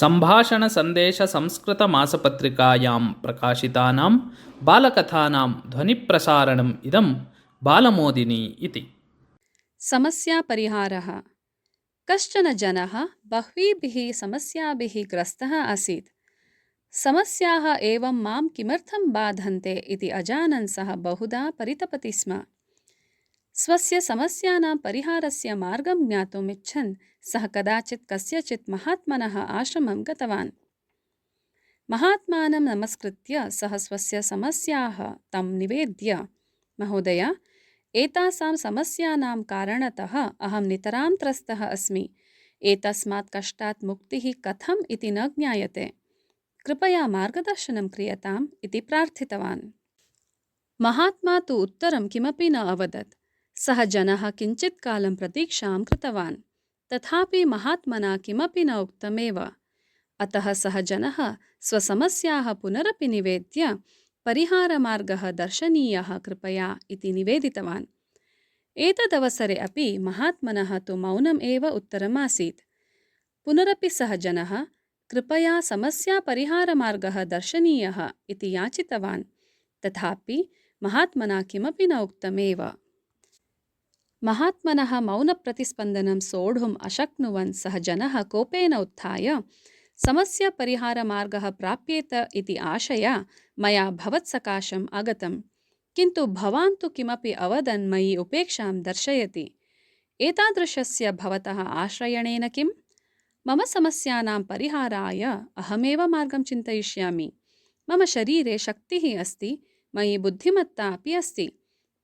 सम्भाषणसन्देशसंस्कृतमासपत्रिकायां प्रकाशितानां बालकथानां ध्वनिप्रसारणम् इदं बालमोदिनी इति। समस्यापरिहारः। कश्चन जनः बह्वीभिः समस्याभिः ग्रस्तः आसीत्। समस्याः एवं मां किमर्थं बाधन्ते इति अजानन् सः बहुधा परितपति स्म। स्वस्य समस्यानां परिहारस्य मार्गं ज्ञातुम् इच्छन् सः कदाचित् कस्यचित् महात्मनः आश्रमं गतवान्। महात्मानं नमस्कृत्य सः स्वस्य समस्याः तं निवेद्य, महोदय, एतासां समस्यानां कारणतः अहं नितरां त्रस्तः अस्मि। एतस्मात् कष्टात् मुक्तिः कथम् इति न ज्ञायते। कृपया मार्गदर्शनं क्रियताम् इति प्रार्थितवान्। महात्मा तु उत्तरं किमपि न अवदत्। सः जनः किञ्चित् कालं प्रतीक्षां कृतवान्, तथापि महात्मना किमपि न उक्तमेव। अतः सः जनः स्वसमस्याः पुनरपि निवेद्य, परिहारमार्गः दर्शनीयः कृपया इति निवेदितवान्। एतदवसरे अपि महात्मनः तु मौनम् एव उत्तरमासीत्। पुनरपि सः जनः कृपया समस्यापरिहारमार्गः दर्शनीयः इति याचितवान्, तथापि महात्मना किमपि न उक्तमेव। महात्मनः मौनप्रतिस्पन्दनं सोढुम् अशक्नुवन् सः जनः कोपेन उत्थाय, समस्यापरिहारमार्गः प्राप्येत इति आशया मया भवत्सकाशम् आगतम्, किन्तु भवान् तु किमपि अवदन् मयि उपेक्षां दर्शयति। एतादृशस्य भवतः आश्रयणेन किम्? मम समस्यानां परिहाराय अहमेव मार्गं चिन्तयिष्यामि। मम शरीरे शक्तिः अस्ति, मयि बुद्धिमत्ता अपि अस्ति।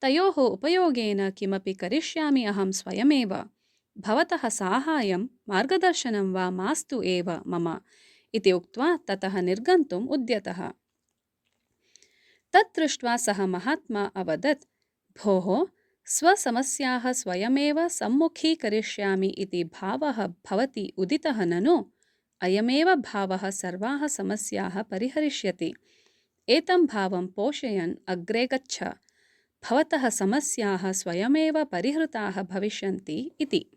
तयोः उपयोगेन किमपि करिष्यामि अहं स्वयमेव। भवतः साहाय्यं मार्गदर्शनं वा मास्तु एव मम इति उक्त्वा ततः निर्गन्तुम् उद्यतः। तत् दृष्ट्वा सः महात्मा अवदत्, भोः, स्वसमस्याः स्वयमेव सम्मुखीकरिष्यामि इति भावः भवति उदितः ननु? अयमेव भावः सर्वाः समस्याः परिहरिष्यति। एतं भावं पोषयन् अग्रे गच्छ। भवतः समस्याः स्वयमेव परिहृताः भविष्यन्ति इति।